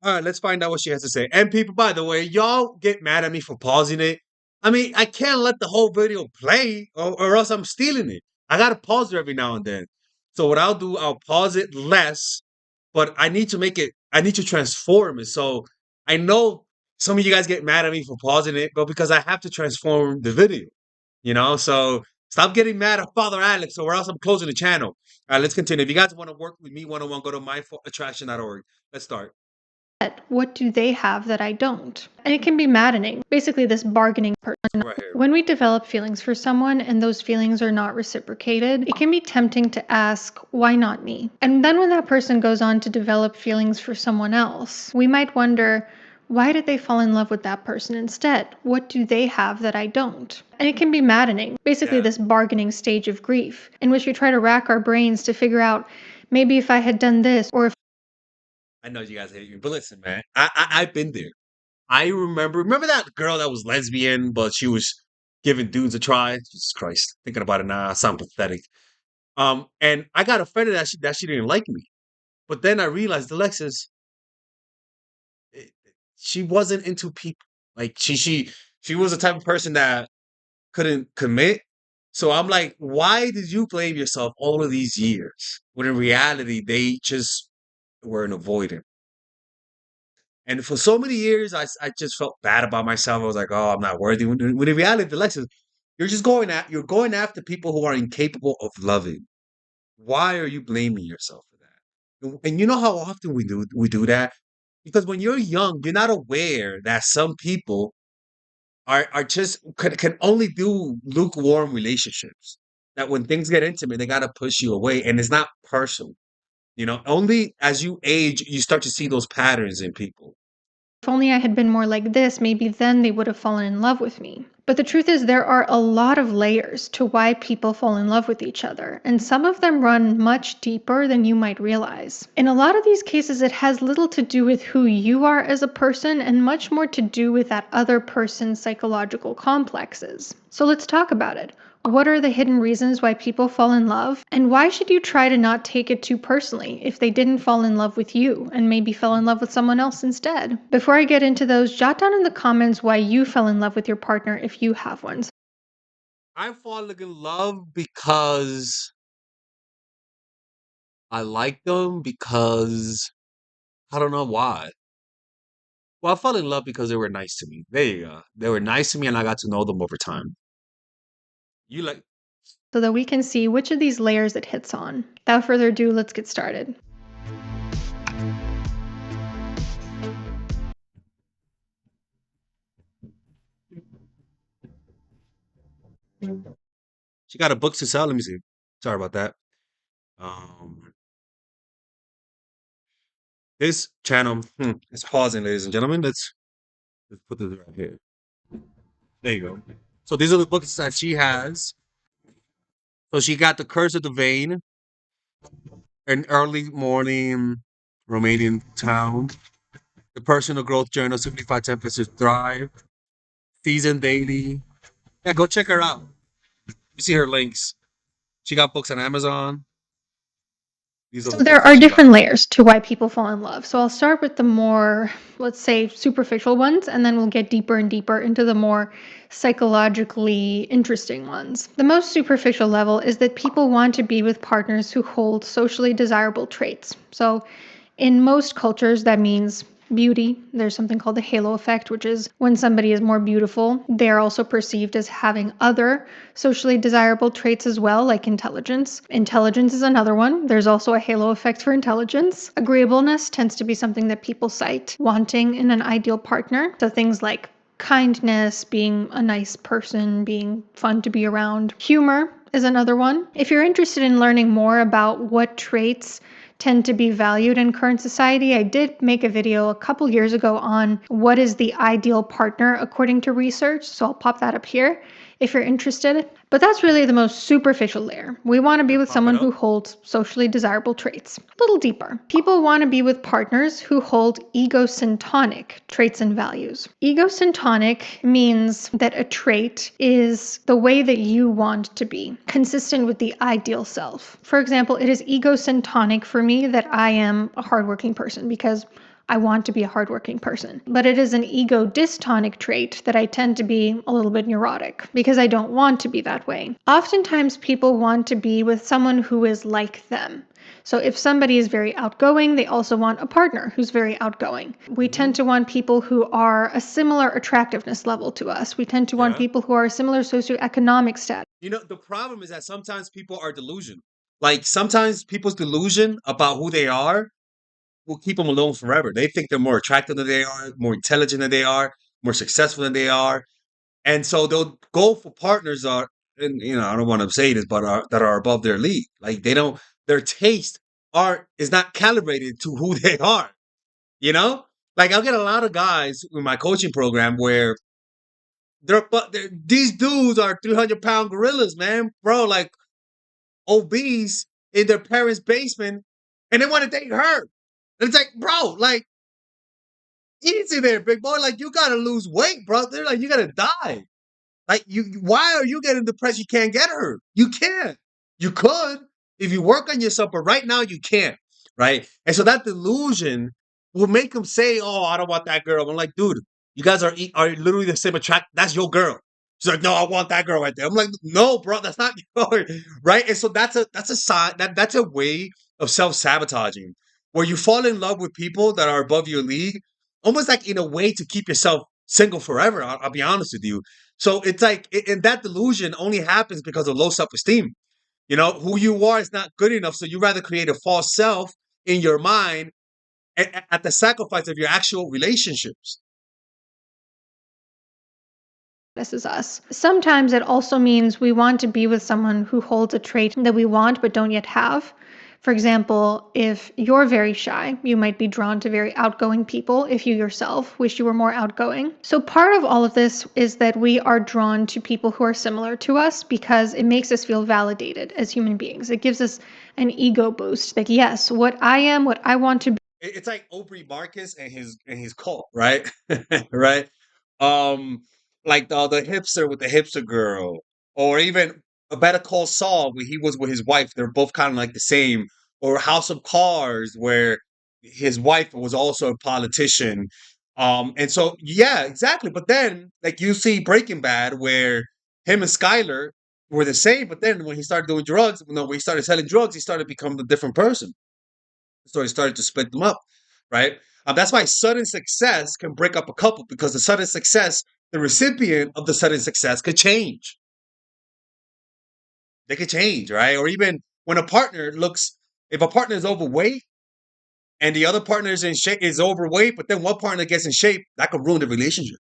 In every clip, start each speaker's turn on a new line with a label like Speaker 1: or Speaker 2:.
Speaker 1: All right, let's find out what she has to say. And people, by the way, y'all get mad at me for pausing it. I mean, I can't let the whole video play or else I'm stealing it. I gotta pause it every now and then. So what I'll do, I'll pause it less, but I need to make it, I need to transform it. So I know some of you guys get mad at me for pausing it, but because I have to transform the video, So stop getting mad at Father Alex or else I'm closing the channel. All right, let's continue. If you guys want to work with me one-on-one, go to myattraction.org. Let's start.
Speaker 2: What do they have that I don't? And it can be maddening. Basically, this bargaining person.
Speaker 1: Right here.
Speaker 2: When we develop feelings for someone and those feelings are not reciprocated, it can be tempting to ask, why not me? And then when that person goes on to develop feelings for someone else, we might wonder, why did they fall in love with that person instead? What do they have that I don't? And it can be maddening. Basically,
Speaker 1: Yeah.
Speaker 2: this bargaining stage of grief in which we try to rack our brains to figure out maybe if I had done this or if
Speaker 1: I know you guys hate me, but listen, man, I've been there. I remember that girl that was lesbian, but she was giving dudes a try. Jesus Christ, thinking about it now, I sound pathetic. And I got offended that she didn't like me, but then I realized, Alexis, eh, she wasn't into people. Like she was the type of person that couldn't commit. So I'm like, why did you blame yourself all of these years when in reality they just weren't avoiding? And for so many years, I just felt bad about myself. I was like, "Oh, I'm not worthy." When in reality, Alexis, you're going after people who are incapable of loving. Why are you blaming yourself for that? And you know how often we do that because when you're young, you're not aware that some people are just can only do lukewarm relationships. That when things get intimate, they gotta push you away, and it's not personal. Only as you age, you start to see those patterns in people.
Speaker 2: only I had been more like this, maybe then they would have fallen in love with me. But the truth is, there are a lot of layers to why people fall in love with each other, and some of them run much deeper than you might realize. In a lot of these cases, it has little to do with who you are as a person and much more to do with that other person's psychological complexes. So let's talk about it. What are the hidden reasons why people fall in love? And why should you try to not take it too personally if they didn't fall in love with you and maybe fell in love with someone else instead? Before I get into those, jot down in the comments why you fell in love with your partner if you have one.
Speaker 1: I falling in love because I like them because I don't know why. Well, I fell in love because they were nice to me. There you go. They were nice to me and I got to know them over time. You like
Speaker 2: So that we can see which of these layers it hits on. Without further ado, let's get started.
Speaker 1: she got a book to sell. Let me see. Sorry about that. Um this channel is pausing, ladies and gentlemen. Let's put this right here. There you go. So these are the books that she has. So she got The Curse of the Vein, An Early Morning Romanian Town, The Personal Growth Journal, 75 Templates to Thrive, Season Daily. Yeah, go check her out. You see her links. She got books on Amazon. These are
Speaker 2: So
Speaker 1: the
Speaker 2: there
Speaker 1: books that
Speaker 2: are
Speaker 1: she got.
Speaker 2: different layers to why people fall in love. So I'll start with the more, let's say, superficial ones, and then we'll get deeper and deeper into the more psychologically interesting ones. The most superficial level is that people want to be with partners who hold socially desirable traits. So in most cultures, that means beauty. There's something called the halo effect, which is when somebody is more beautiful, they're also perceived as having other socially desirable traits as well, like intelligence. Intelligence is another one. There's also a halo effect for intelligence. Agreeableness tends to be something that people cite wanting in an ideal partner. So things like kindness, being a nice person, being fun to be around. Humor is another one. If you're interested in learning more about what traits tend to be valued in current society, I did make a video a couple years ago on what is the ideal partner according to research, so I'll pop that up here if you're interested. But that's really the most superficial layer. We want to be
Speaker 1: Yeah,
Speaker 2: with
Speaker 1: pop it
Speaker 2: someone who
Speaker 1: up.
Speaker 2: holds socially desirable traits. A little deeper. People want to be with partners who hold egosyntonic traits and values. Egosyntonic means that a trait is the way that you want to be, consistent with the ideal self. For example, it is egosyntonic for me that I am a hardworking person because I want to be a hardworking person. But it is an ego dystonic trait that I tend to be a little bit neurotic because I don't want to be that way. Oftentimes, people want to be with someone who is like them. So if somebody is very outgoing, they also want a partner who's very outgoing. We
Speaker 1: Hmm.
Speaker 2: tend to want people who are a similar attractiveness level to us. We tend to want
Speaker 1: Yeah.
Speaker 2: people who are a similar socioeconomic status.
Speaker 1: The problem is that sometimes people are delusional. Like sometimes people's delusion about who they are will keep them alone forever. They think they're more attractive than they are, more intelligent than they are, more successful than they are, and so they'll go for partners are, and I don't want to say this, but that are above their league. Like they don't, their taste art is not calibrated to who they are. You know, like I'll get a lot of guys in my coaching program where these dudes are 300-pound gorillas, man, bro, like obese in their parents' basement, and they want to date her. And it's like, bro, like easy there, big boy. Like you gotta lose weight, bro. They're like you gotta die. Like why are you getting depressed? You can't get her. You can't. You could if you work on yourself, but right now you can't. Right? And so that delusion will make them say, "Oh, I don't want that girl." I'm like, dude, you guys are literally the same attract. That's your girl. She's like, no, I want that girl right there. I'm like, no, bro, that's not yours, right? And so that's a sign that's a way of self sabotaging where you fall in love with people that are above your league, almost like in a way to keep yourself single forever. I'll be honest with you. So it's like, and that delusion only happens because of low self esteem. Who you are is not good enough. So you rather create a false self in your mind at the sacrifice of your actual relationships.
Speaker 2: This is us. Sometimes it also means we want to be with someone who holds a trait that we want but don't yet have. For example, if you're very shy, you might be drawn to very outgoing people if you yourself wish you were more outgoing. So, part of all of this is that we are drawn to people who are similar to us because it makes us feel validated as human beings. It gives us an ego boost that, yes, what I am, what I want to be.
Speaker 1: It's like Aubrey Marcus and his cult, right? Right? Um, like the hipster with the hipster girl, or even a Better Call Saul where he was with his wife. They're both kind of like the same. Or House of Cards where his wife was also a politician. And so yeah, exactly. But then like you see Breaking Bad where him and Skyler were the same, but then when he started doing drugs, when he started selling drugs, he started becoming a different person. So he started to split them up, right? That's why sudden success can break up a couple because the sudden success, the recipient of the sudden success could change. They could change, right? Or even when if a partner is overweight and the other partner is in shape, is overweight, but then one partner gets in shape, that could ruin the relationship,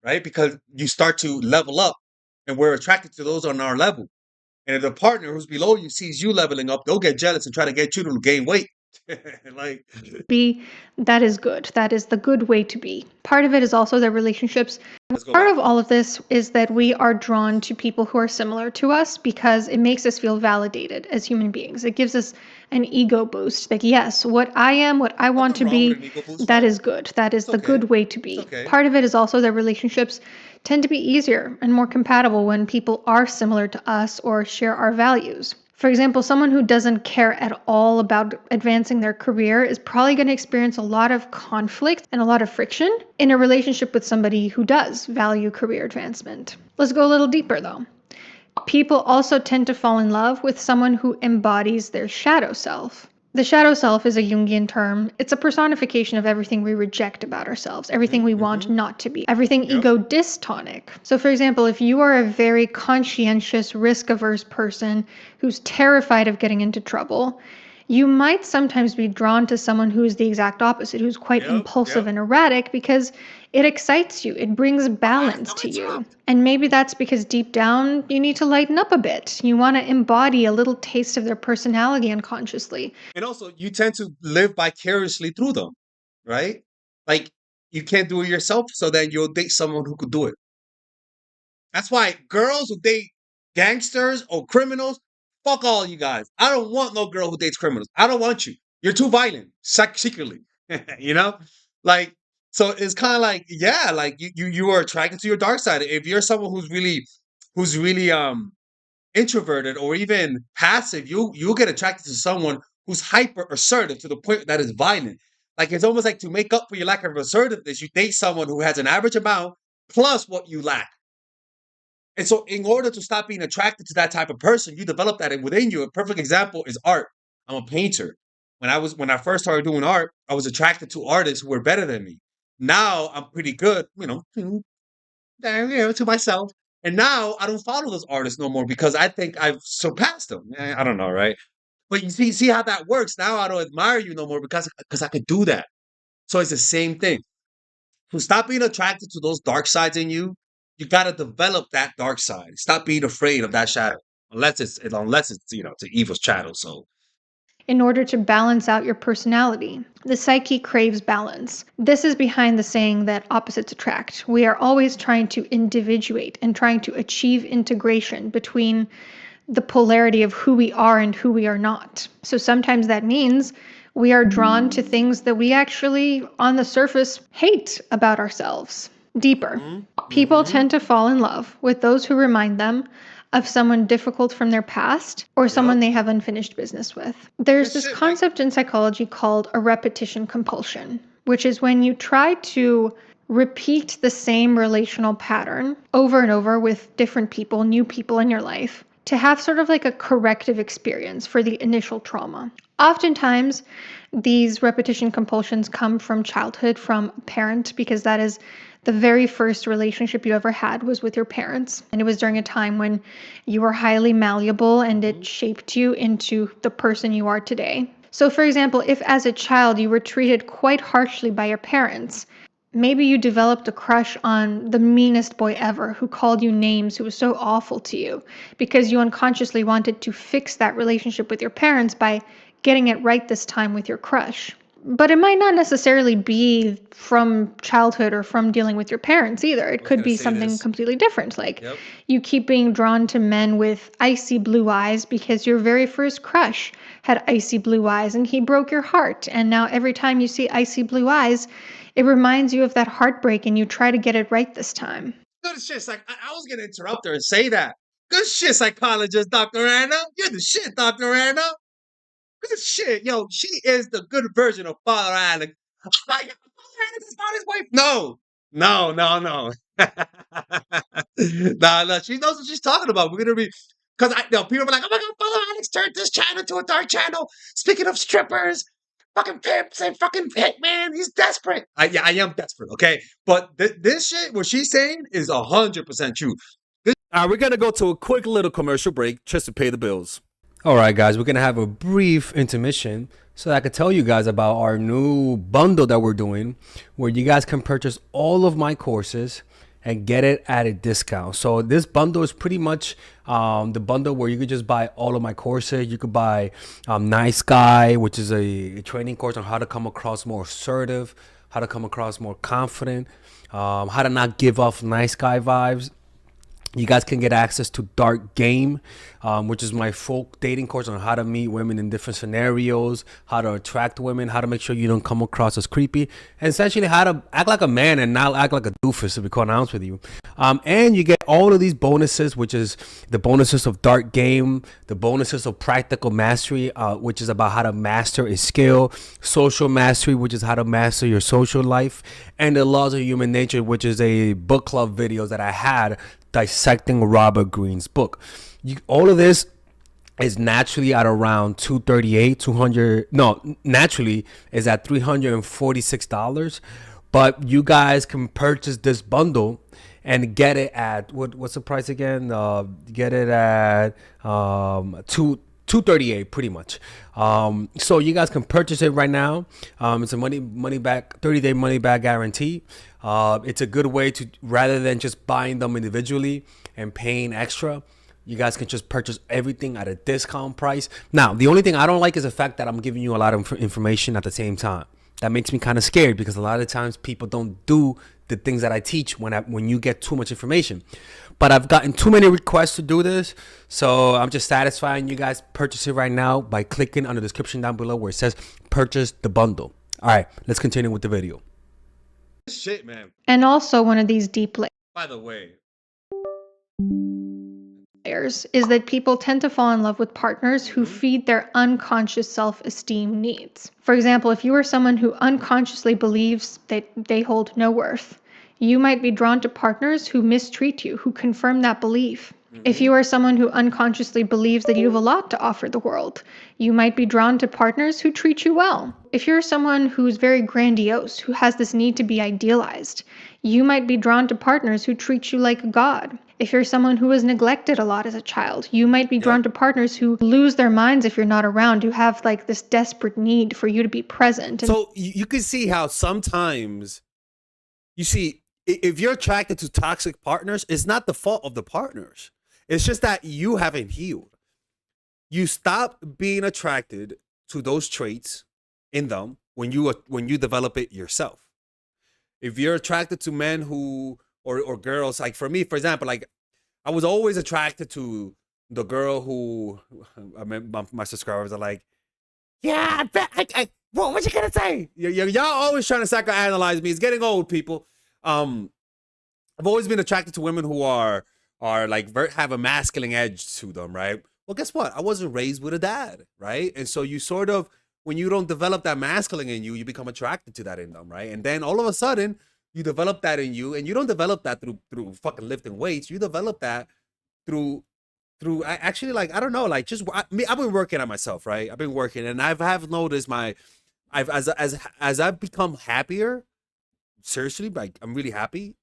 Speaker 1: right? Because you start to level up, and we're attracted to those on our level. And if the partner who's below you sees you leveling up, they'll get jealous and try to get you to gain weight. Like,
Speaker 2: Be that is good. That is the good way to be. Part of it is also their relationships.
Speaker 1: let's go
Speaker 2: Part
Speaker 1: back.
Speaker 2: of all of this is that we are drawn to people who are similar to us because it makes us feel validated as human beings. It gives us an ego boost that, yes, what I am, what I want
Speaker 1: Nothing
Speaker 2: to
Speaker 1: wrong with
Speaker 2: be,
Speaker 1: an ego boost,
Speaker 2: that
Speaker 1: right?
Speaker 2: is good. That is
Speaker 1: It's
Speaker 2: the
Speaker 1: okay.
Speaker 2: good way to
Speaker 1: It's
Speaker 2: be.
Speaker 1: okay.
Speaker 2: Part of it is also their relationships tend to be easier and more compatible when people are similar to us or share our values. For example, someone who doesn't care at all about advancing their career is probably going to experience a lot of conflict and a lot of friction in a relationship with somebody who does value career advancement. Let's go a little deeper though. People also tend to fall in love with someone who embodies their shadow self. The shadow self is a Jungian term. It's a personification of everything we reject about ourselves, everything we want
Speaker 1: Mm-hmm.
Speaker 2: not to be, everything
Speaker 1: Yep.
Speaker 2: ego dystonic. So, for example, if you are a very conscientious, risk averse person who's terrified of getting into trouble, you might sometimes be drawn to someone who is the exact opposite, who's quite
Speaker 1: Yep.
Speaker 2: impulsive
Speaker 1: Yep.
Speaker 2: and erratic because it excites you, it brings balance
Speaker 1: I'm
Speaker 2: to you.
Speaker 1: interrupted.
Speaker 2: And maybe that's because deep down you need to lighten up a bit. You want to embody a little taste of their personality unconsciously.
Speaker 1: And also, you tend to live vicariously through them, right? Like, you can't do it yourself, so then you'll date someone who could do it. That's why girls who date gangsters or criminals, fuck all you guys. I don't want no girl who dates criminals. I don't want you. You're too violent, secretly. you know, like so. It's kind of like like you are attracted to your dark side. If you're someone who's really introverted or even passive, you'll get attracted to someone who's hyper assertive to the point that is violent. Like it's almost like to make up for your lack of assertiveness, you date someone who has an average amount plus what you lack. And so, in order to stop being attracted to that type of person, you develop that within you. A perfect example is art. I'm a painter. When I first started doing art, I was attracted to artists who were better than me. Now I'm pretty good, to myself. And now I don't follow those artists no more because I think I've surpassed them. I don't know, right? But you see how that works. Now I don't admire you no more because I could do that. So it's the same thing. To stop being attracted to those dark sides in you, you got to develop that dark side. Stop being afraid of that shadow, unless it's it's an evil shadow. So
Speaker 2: in order to balance out your personality. The psyche craves balance. This is behind the saying that opposites attract. We are always trying to individuate and trying to achieve integration between the polarity of who we are and who we are not. So sometimes that means we are drawn to things that we actually, on the surface, hate about ourselves. Deeper.
Speaker 1: hmm
Speaker 2: People
Speaker 1: hmm
Speaker 2: tend to fall in love with those who remind them of someone difficult from their past or
Speaker 1: yep,
Speaker 2: someone they have unfinished business with. There's
Speaker 1: good
Speaker 2: this
Speaker 1: shit, man.
Speaker 2: concept in psychology called a repetition compulsion, which is when you try to repeat the same relational pattern over and over with different people, new people in your life, to have sort of like a corrective experience for the initial trauma. Oftentimes, these repetition compulsions come from childhood, from a parent, because that is the very first relationship you ever had was with your parents. And it was during a time when you were highly malleable and it
Speaker 1: hmm
Speaker 2: shaped you into the person you are today. So, for example, if as a child you were treated quite harshly by your parents, maybe you developed a crush on the meanest boy ever who called you names, who was so awful to you, because you unconsciously wanted to fix that relationship with your parents by getting it right this time with your crush. But it might not necessarily be from childhood or from dealing with your parents either. It
Speaker 1: I was
Speaker 2: could
Speaker 1: gonna
Speaker 2: be
Speaker 1: say
Speaker 2: something
Speaker 1: this.
Speaker 2: completely different. Like
Speaker 1: Yep.
Speaker 2: you keep being drawn to men with icy blue eyes because your very first crush had icy blue eyes and he broke your heart. And now every time you see icy blue eyes, it reminds you of that heartbreak and you try to get it right this time.
Speaker 1: Good shit. I was gonna interrupt her and say that. Good shit, psychologist, Dr. Anna. You're the shit, Dr. Anna. Good shit. Yo, she is the good version of Father Alex. Like, Father Alex is not his wife. No. No, no, no. No, no, she knows what she's talking about. We're gonna be because people are like, oh my god, Father Alex turned this channel to a dark channel. Speaking of strippers, fucking pimps and fucking hitman, he's desperate. Yeah, I am desperate, okay? But this shit, what she's saying is 100% true. All right, we're gonna go to a quick little commercial break just to pay the bills.
Speaker 3: All right, guys, we're going to have a brief intermission so that I can tell you guys about our new bundle that we're doing where you guys can purchase all of my courses and get it at a discount. So this bundle is pretty much the bundle where you could just buy all of my courses. You could buy Nice Guy, which is a training course on how to come across more assertive, how to come across more confident, how to not give off nice guy vibes. You guys can get access to Dark Game, which is my full dating course on how to meet women in different scenarios, how to attract women, how to make sure you don't come across as creepy, and essentially how to act like a man and not act like a doofus, to be quite honest with you. And you get all of these bonuses, which is the bonuses of Dark Game, the bonuses of Practical Mastery, which is about how to master a skill, Social Mastery, which is how to master your social life, and the Laws of Human Nature, which is a book club videos that I had dissecting Robert Greene's book. All of this is naturally at around naturally is at $346, but you guys can purchase this bundle and get it at what's the price again? Get it at 238 pretty much. So you guys can purchase it right now. It's a money back 30-day money back guarantee. It's a good way to, rather than just buying them individually and paying extra, you guys can just purchase everything at a discount price. Now, the only thing I don't like is the fact that I'm giving you a lot of information at the same time. That makes me kind of scared because a lot of times people don't do the things that I teach when you get too much information. But I've gotten too many requests to do this, so I'm just satisfying you guys. Purchase it right now by clicking on the description down below where it says purchase the bundle. All right, let's continue with the video.
Speaker 1: Shit, man.
Speaker 2: And also one of these deep
Speaker 1: By the way,
Speaker 2: layers is that people tend to fall in love with partners who feed their unconscious self-esteem needs. For example, if you are someone who unconsciously believes that they hold no worth, you might be drawn to partners who mistreat you, who confirm that belief. If you are someone who unconsciously believes that you have a lot to offer the world, you might be drawn to partners who treat you well. If you're someone who's very grandiose, who has this need to be idealized, you might be drawn to partners who treat you like a god. If you're someone who was neglected a lot as a child, you might be drawn to partners who lose their minds if you're not around, who have like this desperate need for you to be present.
Speaker 4: So you can see how sometimes, you see, if you're attracted to toxic partners, it's not the fault of the partners. It's just that you haven't healed. You stop being attracted to those traits in them when you develop it yourself. If you're attracted to men who or girls, like for me, for example, like I was always attracted to the girl who I mean my subscribers are like, yeah, I bet what you gonna say? Y'all always trying to psychoanalyze me. It's getting old, people. I've always been attracted to women who are like have a masculine edge to them, right? Well, guess what? I wasn't raised with a dad, right? And so you sort of, when you don't develop that masculine in you, you become attracted to that in them, right? And then all of a sudden, you develop that in you, and you don't develop that through fucking lifting weights. You develop that through actually, like, I don't know, like just I've been working on myself, right? I've been working, and have noticed as I've become happier. Seriously, like I'm really happy.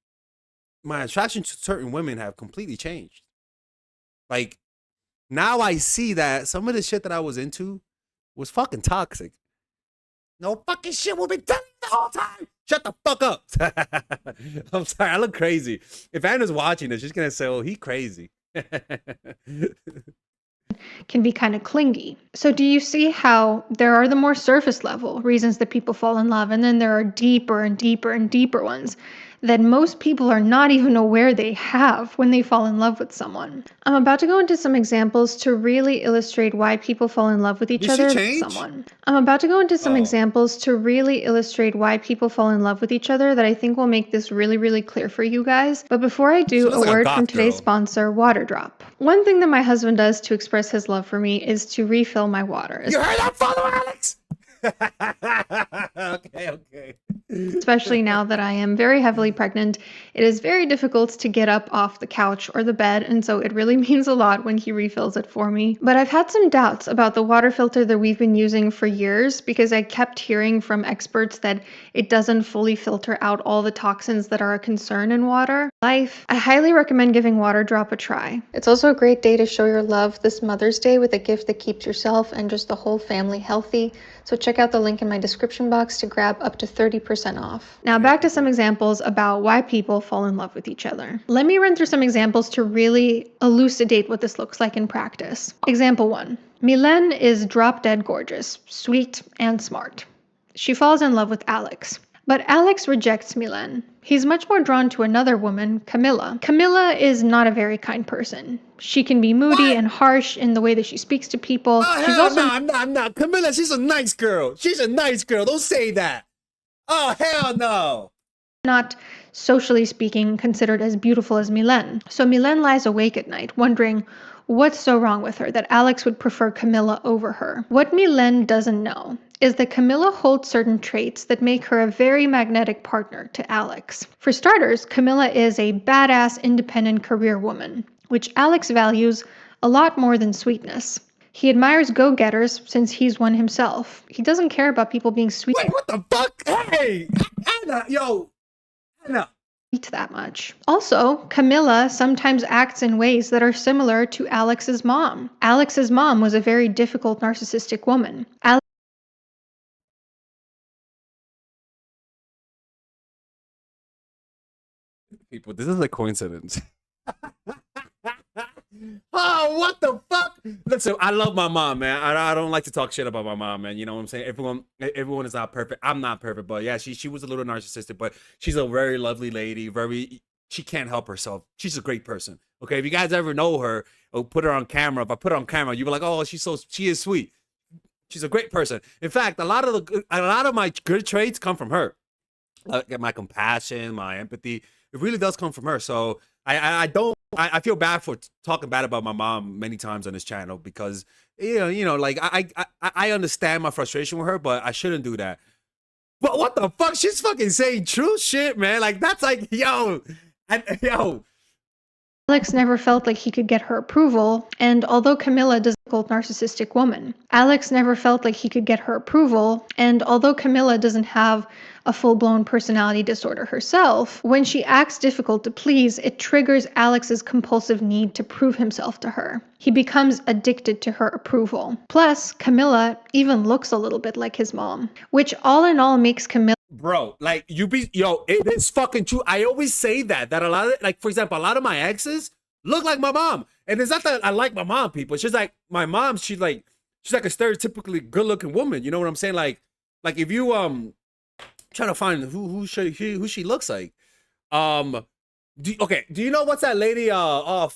Speaker 4: My attraction to certain women have completely changed. Like now I see that some of the shit that I was into was fucking toxic. No fucking shit, we've been telling you the whole time. Shut the fuck up. I'm sorry, I look crazy. If Anna's watching this, she's gonna say, oh, he crazy.
Speaker 2: Can be kind of clingy. So do you see how there are the more surface level reasons that people fall in love, and then there are deeper and deeper and deeper ones that most people are not even aware they have when they fall in love with someone. I'm about to go into some examples to really illustrate why people fall in love with each other. I'm about to go into some examples to really illustrate why people fall in love with each other that I think will make this really, really clear for you guys. But before I do, a word from today's sponsor, Water Drop. One thing that my husband does to express his love for me is to refill my water.
Speaker 4: You heard that, follower Alex? Okay.
Speaker 2: Especially now that I am very heavily pregnant, it is very difficult to get up off the couch or the bed, and so it really means a lot when he refills it for me. But I've had some doubts about the water filter that we've been using for years because I kept hearing from experts that it doesn't fully filter out all the toxins that are a concern in water. I highly recommend giving Water Drop a try. It's also a great day to show your love this Mother's Day with a gift that keeps yourself and just the whole family healthy. So check out the link in my description box to grab up to 30% off. Now back to some examples about why people fall in love with each other. Let me run through some examples to really elucidate what this looks like in practice. Example 1. Mylène is drop dead gorgeous, sweet, and smart. She falls in love with Alex. But Alex rejects Mylène. He's much more drawn to another woman, Camilla. Camilla is not a very kind person. She can be moody and harsh in the way that she speaks to people.
Speaker 4: Oh,
Speaker 2: She's
Speaker 4: hell
Speaker 2: also
Speaker 4: no, I'm not. Camilla, she's a nice girl. She's a nice girl. Don't say that. Oh, hell no.
Speaker 2: not, socially speaking, considered as beautiful as Mylène. So Mylène lies awake at night, wondering what's so wrong with her that Alex would prefer Camilla over her. What Mylène doesn't know is that Camilla holds certain traits that make her a very magnetic partner to Alex. For starters, Camilla is a badass, independent career woman, which Alex values a lot more than sweetness. He admires go-getters since he's one himself. He doesn't care about people being sweet.
Speaker 4: Wait, what the fuck? Hey, Anna, Anna.
Speaker 2: That much. Also, Camilla sometimes acts in ways that are similar to Alex's mom. Alex's mom was a very difficult, narcissistic woman.
Speaker 4: People, this is a coincidence. Oh, what the fuck? Listen, I love my mom, man. I don't like to talk shit about my mom, man. You know what I'm saying? Everyone is not perfect. I'm not perfect, but yeah, she was a little narcissistic, but she's a very lovely lady. She can't help herself. She's a great person. Okay, if you guys ever know her or put her on camera, if I put her on camera, you'll be like, oh, she is sweet. She's a great person. In fact, a lot of my good traits come from her. Like my compassion, my empathy. It really does come from her. So I don't. I feel bad for talking bad about my mom many times on this channel because like I understand my frustration with her, but I shouldn't do that. But what the fuck? She's fucking saying true shit, man. Like that's like yo.
Speaker 2: Alex never felt like he could get her approval, and although Camilla doesn't have a narcissistic woman, Alex never felt like he could get her approval, and although Camilla doesn't have a full-blown personality disorder herself, when she acts difficult to please, it triggers Alex's compulsive need to prove himself to her. He becomes addicted to her approval. Plus, Camilla even looks a little bit like his mom, which all in all makes Camilla
Speaker 4: Bro, like it is fucking true. I always say that a lot of, like, for example, a lot of my exes look like my mom. And it's not that I like my mom, people. It's just like my mom, she's like a stereotypically good-looking woman. You know what I'm saying? Like if you trying to find who she looks like. Do you know what's that lady? The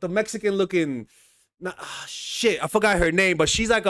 Speaker 4: Mexican looking shit, I forgot her name, but she's like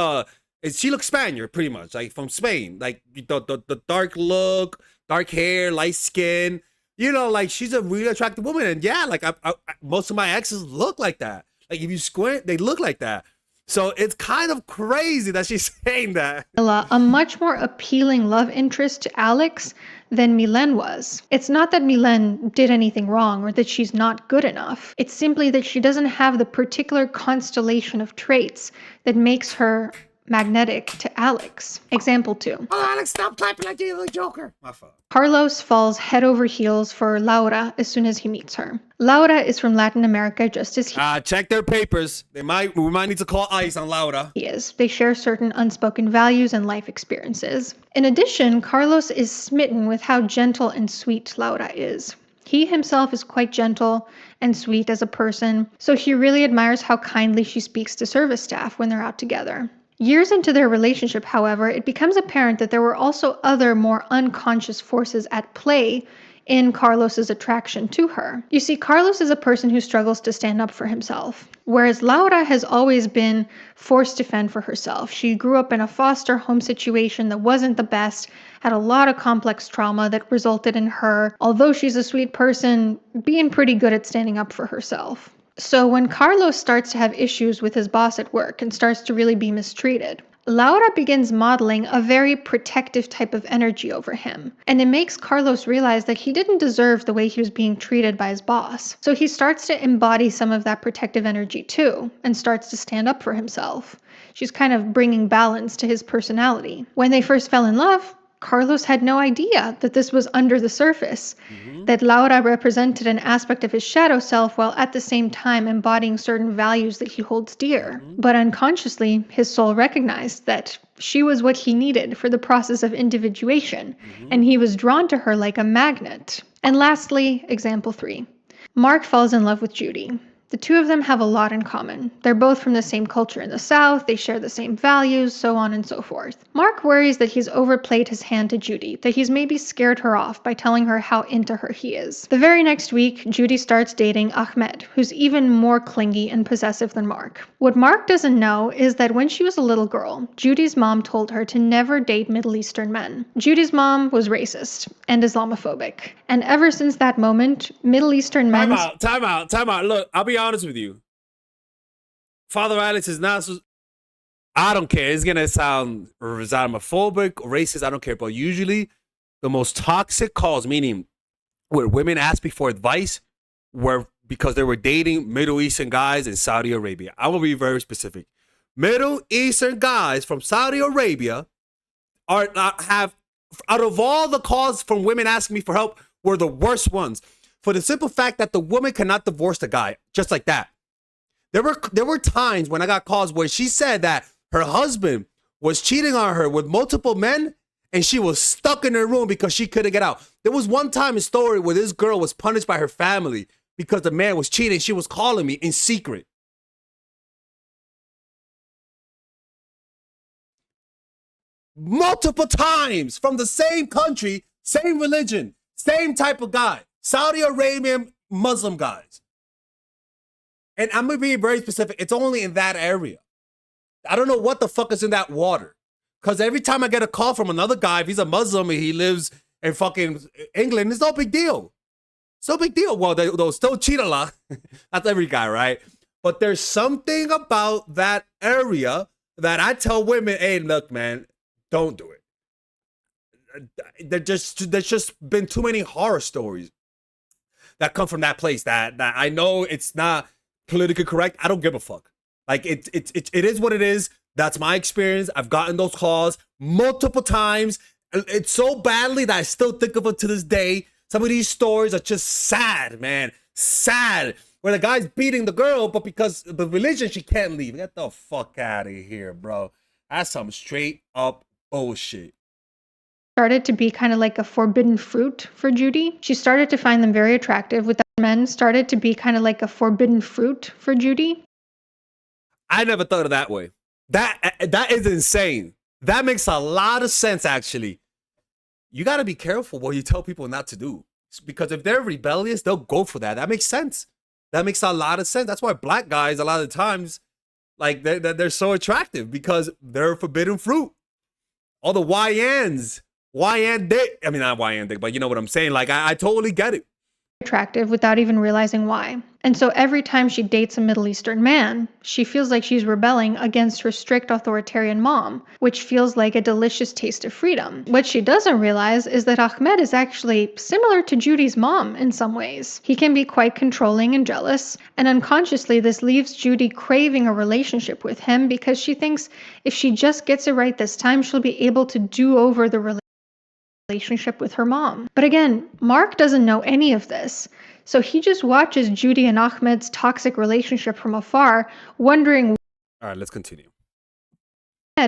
Speaker 4: she looks Spaniard, pretty much, like from Spain, like the dark look, dark hair, light skin. Like she's a really attractive woman, and yeah, like I most of my exes look like that. Like if you squint, they look like that. So it's kind of crazy that she's saying that.
Speaker 2: a much more appealing love interest to Alex than Mylène was. It's not that Mylène did anything wrong or that she's not good enough. It's simply that she doesn't have the particular constellation of traits that makes her magnetic to Alex. Example 2.
Speaker 4: Oh, Alex, stop clapping like you're the Joker. My fault.
Speaker 2: Carlos falls head over heels for Laura as soon as he meets her. Laura is from Latin America just as
Speaker 4: check their papers. We might need to call ICE on Laura.
Speaker 2: he is. They share certain unspoken values and life experiences. In addition, Carlos is smitten with how gentle and sweet Laura is. He himself is quite gentle and sweet as a person, so he really admires how kindly she speaks to service staff when they're out together. Years into their relationship, however, it becomes apparent that there were also other more unconscious forces at play in Carlos's attraction to her. You see, Carlos is a person who struggles to stand up for himself, whereas Laura has always been forced to fend for herself. She grew up in a foster home situation that wasn't the best, had a lot of complex trauma that resulted in her, although she's a sweet person, being pretty good at standing up for herself. So when Carlos starts to have issues with his boss at work and starts to really be mistreated, Laura begins modeling a very protective type of energy over him, and it makes Carlos realize that he didn't deserve the way he was being treated by his boss. So he starts to embody some of that protective energy too, and starts to stand up for himself. She's kind of bringing balance to his personality. When they first fell in love, Carlos had no idea that this was under the surface, that Laura represented an aspect of his shadow self while at the same time embodying certain values that he holds dear. But unconsciously, his soul recognized that she was what he needed for the process of individuation, and he was drawn to her like a magnet. And lastly, example 3. Mark falls in love with Judy. The two of them have a lot in common. They're both from the same culture in the South, they share the same values, so on and so forth. Mark worries that he's overplayed his hand to Judy, that he's maybe scared her off by telling her how into her he is. The very next week, Judy starts dating Ahmed, who's even more clingy and possessive than Mark. What Mark doesn't know is that when she was a little girl, Judy's mom told her to never date Middle Eastern men. Judy's mom was racist and Islamophobic. And ever since that moment, Middle Eastern men...
Speaker 4: Time out. Look, I'll be honest with you. Father Alex is not so... I don't care. It's going to sound Islamophobic, racist, I don't care. But usually, the most toxic calls, meaning where women ask me for advice, were because they were dating Middle Eastern guys in Saudi Arabia. I will be very specific. Middle Eastern guys from Saudi Arabia have, out of all the calls from women asking me for help, were the worst ones. For the simple fact that the woman cannot divorce the guy, just like that. There were times when I got calls where she said that her husband was cheating on her with multiple men, and she was stuck in her room because she couldn't get out. There was one time in story where this girl was punished by her family because the man was cheating. She was calling me in secret. Multiple times from the same country, same religion, same type of guy. Saudi Arabian Muslim guys. And I'm going to be very specific. It's only in that area. I don't know what the fuck is in that water. Because every time I get a call from another guy, if he's a Muslim and he lives in fucking England, it's no big deal. It's no big deal. Well, they'll still cheat a lot. That's every guy, right? But there's something about that area that I tell women, hey, look, man, don't do it. There's just been too many horror stories that come from that place that I know it's not politically correct. I don't give a fuck. Like it is what it is. That's my experience. I've gotten those calls multiple times. It's so badly that I still think of it to this day. Some of these stories are just sad, man. Sad. Where the guy's beating the girl, but because of the religion, she can't leave. Get the fuck out of here, bro. That's some straight up bullshit.
Speaker 2: Started to be kind of like a forbidden fruit for Judy. She started to find them very attractive. With that, men started to be kind of like a forbidden fruit for Judy.
Speaker 4: I never thought of that way. That is insane. That makes a lot of sense, actually. You got to be careful what you tell people not to do. Because if they're rebellious, they'll go for that. That makes sense. That makes a lot of sense. That's why black guys, a lot of the times, like they're so attractive because they're forbidden fruit. All the YNs, YN dick. I mean, not YN dick, but you know what I'm saying. Like, I totally get it.
Speaker 2: Attractive without even realizing why. And so every time she dates a Middle Eastern man, she feels like she's rebelling against her strict authoritarian mom, which feels like a delicious taste of freedom. What she doesn't realize is that Ahmed is actually similar to Judy's mom in some ways. He can be quite controlling and jealous, and unconsciously this leaves Judy craving a relationship with him because she thinks if she just gets it right this time, she'll be able to do over the relationship with her mom. But again, Mark doesn't know any of this. So he just watches Judy and Ahmed's toxic relationship from afar, wondering
Speaker 4: All right, let's continue.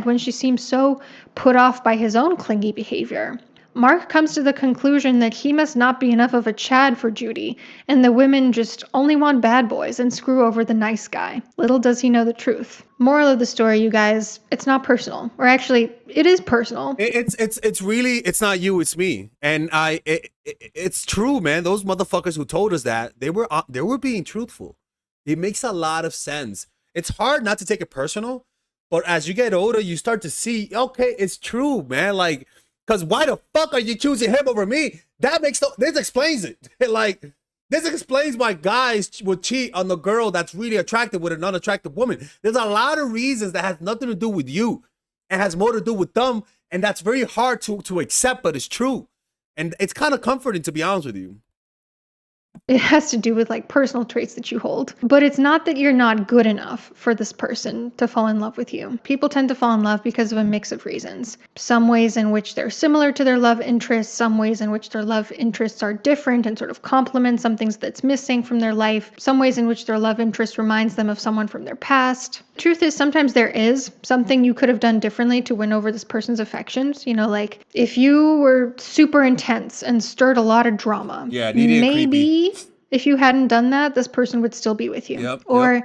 Speaker 2: when she seems so put off by his own clingy behavior. Mark comes to the conclusion that he must not be enough of a Chad for Judy, and the women just only want bad boys and screw over the nice guy. Little does he know the truth. Moral of the story, you guys, it's not personal. Or actually, it is personal.
Speaker 4: It's really, it's not you, it's me. And it's true, man. Those motherfuckers who told us that, they were being truthful. It makes a lot of sense. It's hard not to take it personal, but as you get older, you start to see, okay, it's true, man. Like, because why the fuck are you choosing him over me? This explains it. Like, this explains why guys would cheat on the girl that's really attractive with an unattractive woman. There's a lot of reasons that has nothing to do with you. It has more to do with them. And that's very hard to accept, but it's true. And it's kind of comforting, to be honest with you.
Speaker 2: It has to do with like personal traits that you hold. But it's not that you're not good enough for this person to fall in love with you. People tend to fall in love because of a mix of reasons. Some ways in which they're similar to their love interests, some ways in which their love interests are different and sort of complement some things that's missing from their life, some ways in which their love interest reminds them of someone from their past. Truth is, sometimes there is something you could have done differently to win over this person's affections. You know, like if you were super intense and stirred a lot of drama,
Speaker 4: Yeah, needy and creepy.
Speaker 2: If you hadn't done that, this person would still be with you.
Speaker 4: Yep,
Speaker 2: or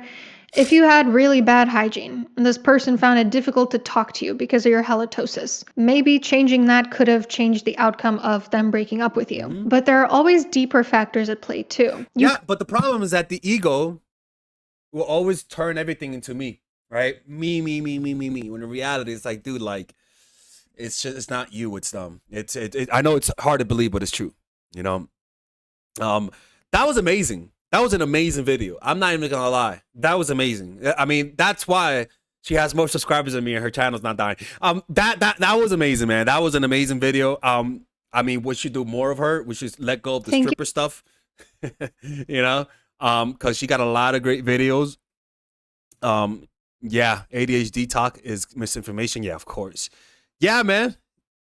Speaker 2: if you had really bad hygiene and this person found it difficult to talk to you because of your halitosis, maybe changing that could have changed the outcome of them breaking up with you.
Speaker 4: Mm-hmm.
Speaker 2: But there are always deeper factors at play too.
Speaker 4: But the problem is that the ego will always turn everything into me, right? Me. When in reality, it's like, dude, like, it's not you, it's them. I know it's hard to believe, but it's true, you know? That was amazing. That was an amazing video. I'm not even gonna lie. That was amazing. I mean, that's why she has more subscribers than me and her channel's not dying. That was amazing, man. That was an amazing video. I mean, we should do more of her. We should let go of the stripper stuff. You know? Because she got a lot of great videos. Yeah, ADHD talk is misinformation. Yeah, of course. Yeah, man.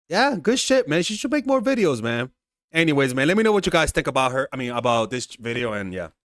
Speaker 4: Yeah, good shit, man. She should make more videos, man. Anyways, man, let me know what you guys think about her. I mean, about this video, and yeah.